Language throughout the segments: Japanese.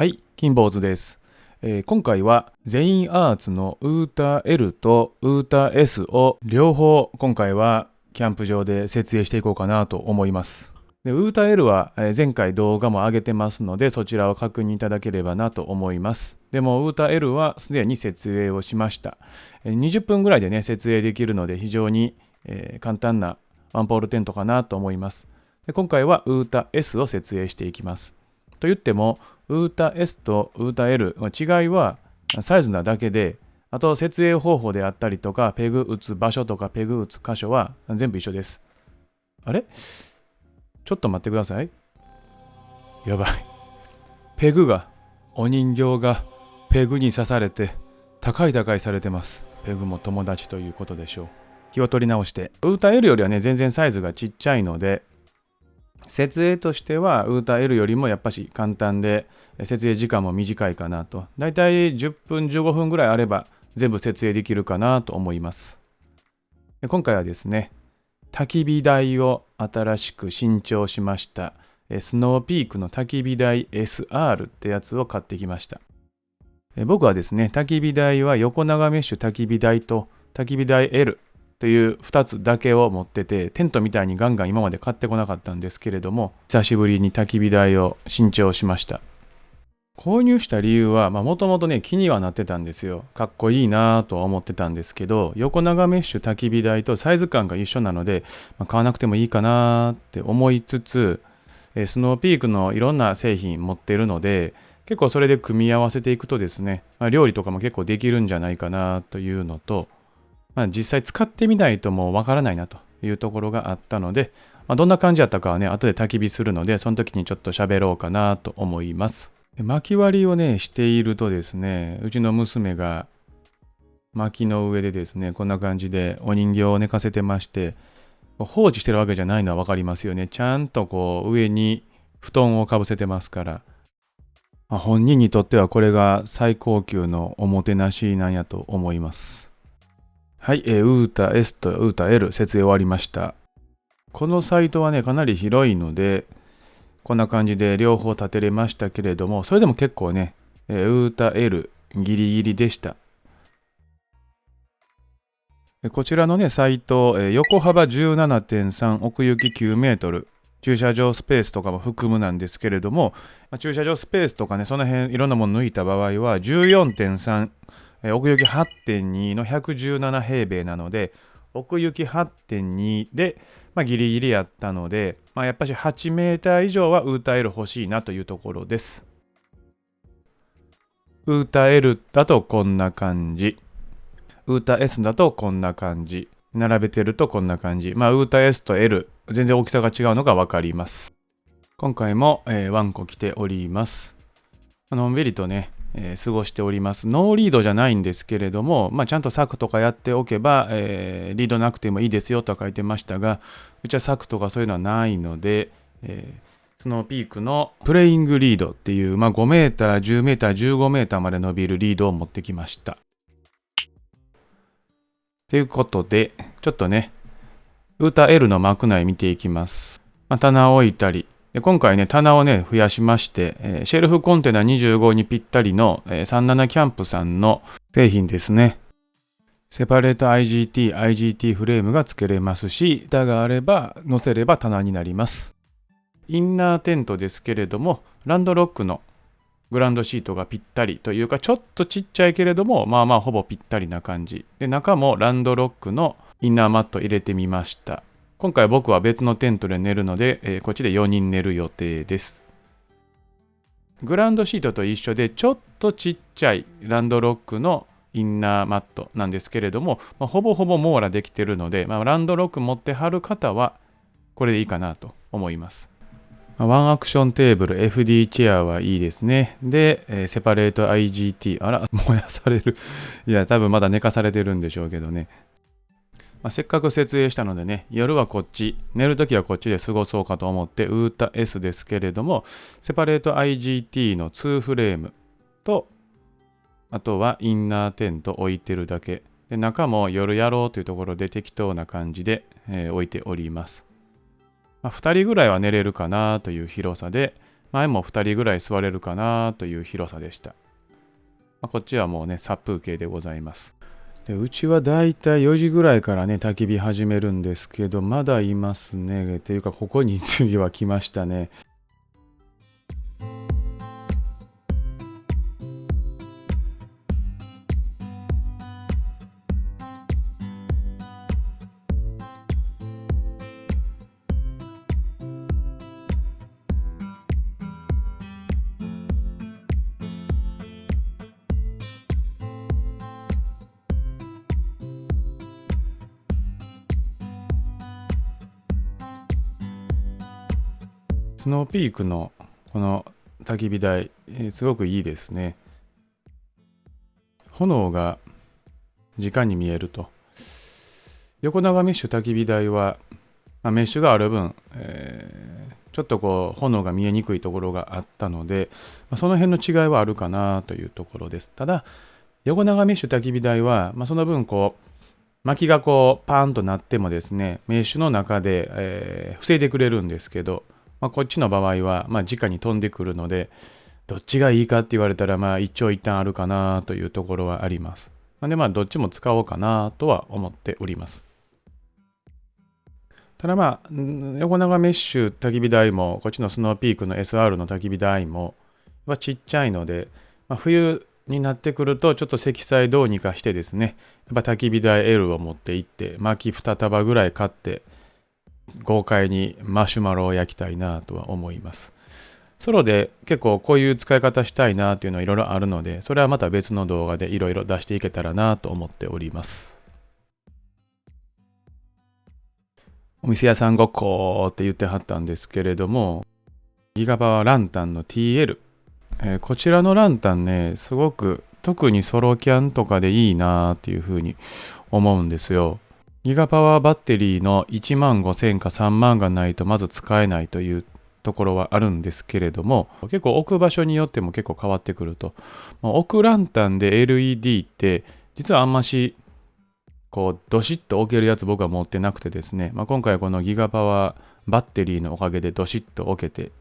はい、金坊主です。今回はゼインアーツのウータ L とウータ S を両方今回はキャンプ場で設営していこうかなと思います。でウータ L は前回動画も上げてますのでそちらを確認いただければなと思います。でもウータ L はすでに設営をしました。20分ぐらいでね設営できるので非常に簡単なワンポールテントかなと思います。で今回はウータ S を設営していきます。と言ってもウータ S とウータ L の違いはサイズなだけで、あと設営方法であったりとか、ペグ打つ場所とかペグ打つ箇所は全部一緒です。あれちょっと待ってください。やばい。お人形がペグに刺されて高いされてます。ペグも友達ということでしょう。気を取り直して。ウータ L よりはね、全然サイズがちっちゃいので、設営としてはウータ L よりもやっぱし簡単で設営時間も短いかなと。だいたい10分15分ぐらいあれば全部設営できるかなと思います。今回はですね、焚き火台を新しく新調しましたスノーピークの焚き火台 SR ってやつを買ってきました。僕はですね、焚き火台は横長メッシュ焚き火台と焚き火台 Lという2つだけを持ってて、テントみたいにガンガン今まで買ってこなかったんですけれども、久しぶりに焚き火台を新調しました。購入した理由はもともとね気にはなってたんですよ。かっこいいなとは思ってたんですけど、横長メッシュ焚き火台とサイズ感が一緒なので、買わなくてもいいかなって思いつつ、スノーピークのいろんな製品持ってるので、結構それで組み合わせていくとですね、料理とかも結構できるんじゃないかなというのと、実際使ってみないともうわからないなというところがあったので、どんな感じだったかはね、後で焚き火するので、その時にちょっと喋ろうかなと思います。薪割りをね、しているとですね、うちの娘が薪の上でですね、こんな感じでお人形を寝かせてまして、放置してるわけじゃないのはわかりますよね。ちゃんとこう上に布団をかぶせてますから、本人にとってはこれが最高級のおもてなしなんやと思います。はい、ウータ S とウータ L 設営終わりました。このサイトはね、かなり広いので、こんな感じで両方立てれましたけれども、それでも結構ね、ウータ L ギリギリでした。こちらのね、サイト、横幅 17.3 奥行き9メートル、駐車場スペースとかも含むなんですけれども、駐車場スペースとかね、その辺いろんなもの抜いた場合は 14.3奥行き 8.2 の117平米なので、奥行き 8.2 で、ギリギリやったので、やっぱし8メーター以上はウータ L 欲しいなというところです。ウータ L だとこんな感じ。ウータ S だとこんな感じ。並べてるとこんな感じ。ウータ S と L、全然大きさが違うのがわかります。今回も、ワンコ来ております。のんびりとね、過ごしております。ノーリードじゃないんですけれども、ちゃんと柵とかやっておけば、リードなくてもいいですよとは書いてましたが、うちは柵とかそういうのはないので、スノーピークのプレイングリードっていう、5メーター、10メーター、15メーターまで伸びるリードを持ってきました。ということで、ちょっとね、ウータ L の幕内見ていきます。棚を置いたり、今回ね、棚をね、増やしまして、シェルフコンテナ25にぴったりの、37キャンプさんの製品ですね。セパレート IGT フレームが付けれますし、板があれば乗せれば棚になります。インナーテントですけれども、ランドロックのグランドシートがぴったりというか、ちょっとちっちゃいけれども、ほぼぴったりな感じ。で、中もランドロックのインナーマット入れてみました。今回僕は別のテントで寝るので、こっちで4人寝る予定です。グランドシートと一緒でちょっとちっちゃいランドロックのインナーマットなんですけれども、ほぼほぼ網羅できてるので、ランドロック持ってはる方はこれでいいかなと思います。ワンアクションテーブル FD チェアはいいですね。で、セパレート IGT、燃やされる。いや、多分まだ寝かされてるんでしょうけどね。せっかく設営したのでね、夜はこっち、寝るときはこっちで過ごそうかと思って、ウータ S ですけれども、セパレート IGT の2フレームと、あとはインナーテント置いてるだけ。で、中も夜やろうというところで適当な感じで、置いております。2人ぐらいは寝れるかなという広さで、前も2人ぐらい座れるかなという広さでした。こっちはもうね、殺風景でございます。でうちはだいたい4時ぐらいからね、焚き火始めるんですけど、まだいますね。っていうか、ここに次は来ましたね。スノーピークのこの焚き火台、すごくいいですね。炎が直に見えると。横長メッシュ焚き火台は、メッシュがある分、ちょっとこう炎が見えにくいところがあったので、その辺の違いはあるかなというところです。ただ、横長メッシュ焚き火台は、その分こう、薪がこうパーンとなってもですね、メッシュの中で、防いでくれるんですけど、こっちの場合は、直に飛んでくるので、どっちがいいかって言われたら、一長一短あるかなというところはあります。なんで、どっちも使おうかなとは思っております。ただ横長メッシュ焚き火台も、こっちのスノーピークの SR の焚き火台も、ちっちゃいので、冬になってくると、ちょっと積載どうにかしてですね、焚き火台 L を持って行って、薪2束ぐらい買って、豪快にマシュマロを焼きたいなとは思います。ソロで結構こういう使い方したいなっていうのはいろいろあるので、それはまた別の動画でいろいろ出していけたらなと思っております。お店屋さんごっこって言ってはったんですけれども、ギガパワーランタンの TL、こちらのランタンね、すごく特にソロキャンとかでいいなっていうふうに思うんですよ。ギガパワーバッテリーの1万5000か3万がないとまず使えないというところはあるんですけれども、結構置く場所によっても結構変わってくると。置くランタンで LED って実はあんましこうドシッと置けるやつ僕は持ってなくてですね、今回このギガパワーバッテリーのおかげでドシッと置けて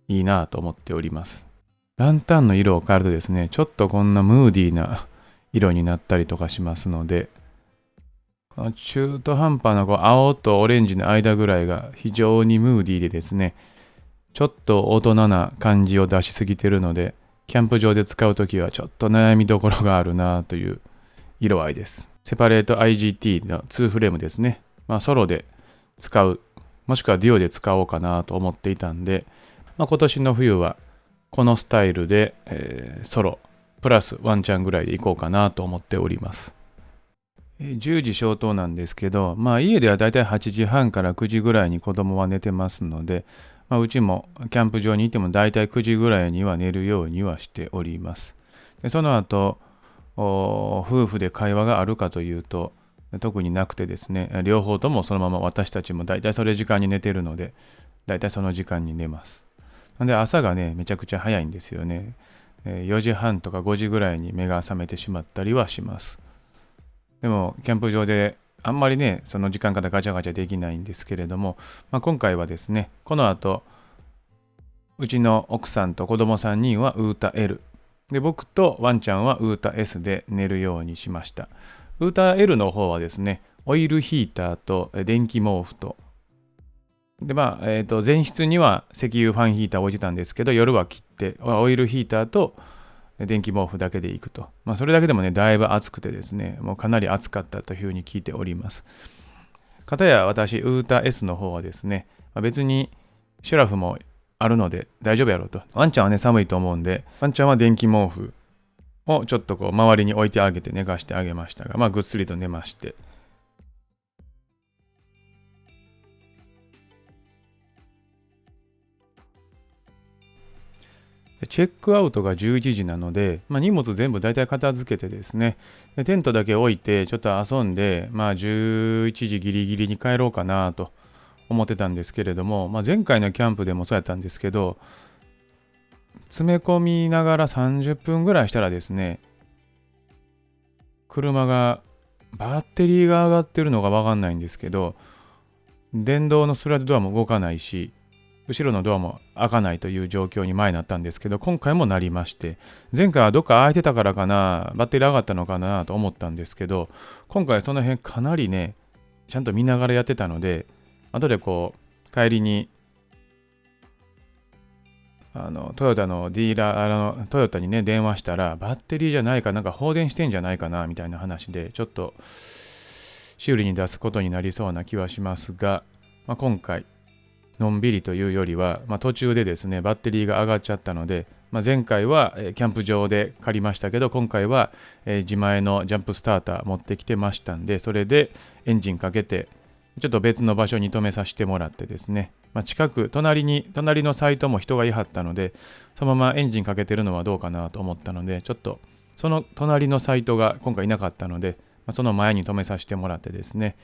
いいなと思っております。ランタンの色を変えるとですね、ちょっとこんなムーディーな色になったりとかしますので、この中途半端なこう青とオレンジの間ぐらいが非常にムーディーでですね、ちょっと大人な感じを出しすぎてるので、キャンプ場で使うときはちょっと悩みどころがあるなという色合いです。セパレート IGT の2フレームですね。ソロで使う、もしくはデュオで使おうかなと思っていたんで、今年の冬はこのスタイルで、ソロプラスワンチャンぐらいでいこうかなと思っております。10時消灯なんですけど、家ではだいたい8時半から9時ぐらいに子供は寝てますので、うちもキャンプ場にいてもだいたい9時ぐらいには寝るようにはしております。でその後、夫婦で会話があるかというと、特になくてですね、両方ともそのまま私たちもだいたいそれ時間に寝てるので、だいたいその時間に寝ます。なんで朝がね、めちゃくちゃ早いんですよね。4時半とか5時ぐらいに目が覚めてしまったりはします。でも、キャンプ場であんまりね、その時間からガチャガチャできないんですけれども、今回はですね、この後、うちの奥さんと子供3人はウータ L。で、僕とワンちゃんはウータ S で寝るようにしました。ウータ L の方はですね、オイルヒーターと電気毛布と、で、前室には石油ファンヒーターを置いてたんですけど、夜は切って、オイルヒーターと電気毛布だけで行くと。それだけでもね、だいぶ暑くてですね、もうかなり暑かったというふうに聞いております。かたや私、ウータ S の方はですね、別にシュラフもあるので大丈夫やろうと。ワンちゃんはね、寒いと思うんで、ワンちゃんは電気毛布をちょっとこう周りに置いてあげて寝かしてあげましたが、ぐっすりと寝まして。チェックアウトが11時なので、荷物全部大体片付けてですね、でテントだけ置いてちょっと遊んで、11時ギリギリに帰ろうかなと思ってたんですけれども、前回のキャンプでもそうやったんですけど、詰め込みながら30分ぐらいしたらですね、車がバッテリーが上がってるのがわかんないんですけど、電動のスライドドアも動かないし、後ろのドアも開かないという状況に前になったんですけど、今回もなりまして、前回はどっか開いてたからかな、バッテリー上がったのかなと思ったんですけど、今回その辺かなりね、ちゃんと見ながらやってたので、後でこう、帰りに、トヨタのディーラー、トヨタにね、電話したら、バッテリーじゃないかなんか放電してんじゃないかな、みたいな話で、ちょっと、修理に出すことになりそうな気はしますが、今回、のんびりというよりは、途中でですね、バッテリーが上がっちゃったので、前回はキャンプ場で借りましたけど、今回は自前のジャンプスターター持ってきてましたんで、それでエンジンかけて、ちょっと別の場所に止めさせてもらってですね、近く、隣のサイトも人がいはったので、そのままエンジンかけてるのはどうかなと思ったので、ちょっとその隣のサイトが今回いなかったので、その前に止めさせてもらってですね、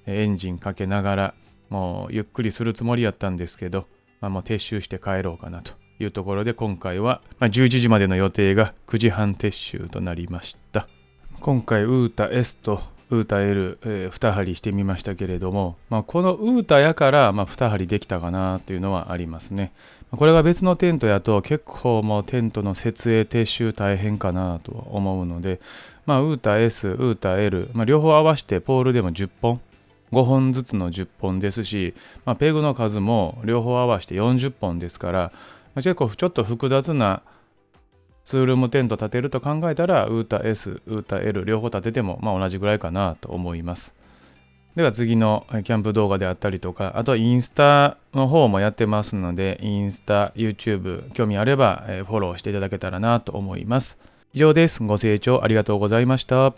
エンジンかけながら、もうゆっくりするつもりやったんですけど、もう撤収して帰ろうかなというところで、今回は11時までの予定が9時半撤収となりました。今回ウータ S とウータ L、2針してみましたけれども、このウータやから2針できたかなというのはありますね。これが別のテントやと結構もうテントの設営撤収大変かなと思うので、ウータ S、ウータ L、両方合わせてポールでも10本、5本ずつの10本ですし、ペグの数も両方合わせて40本ですから、結構ちょっと複雑なツールームテント立てると考えたら、ウータ S、ウータ L 両方立てても同じぐらいかなと思います。では次のキャンプ動画であったりとか、あとインスタの方もやってますので、インスタ、YouTube 興味あればフォローしていただけたらなと思います。以上です。ご清聴ありがとうございました。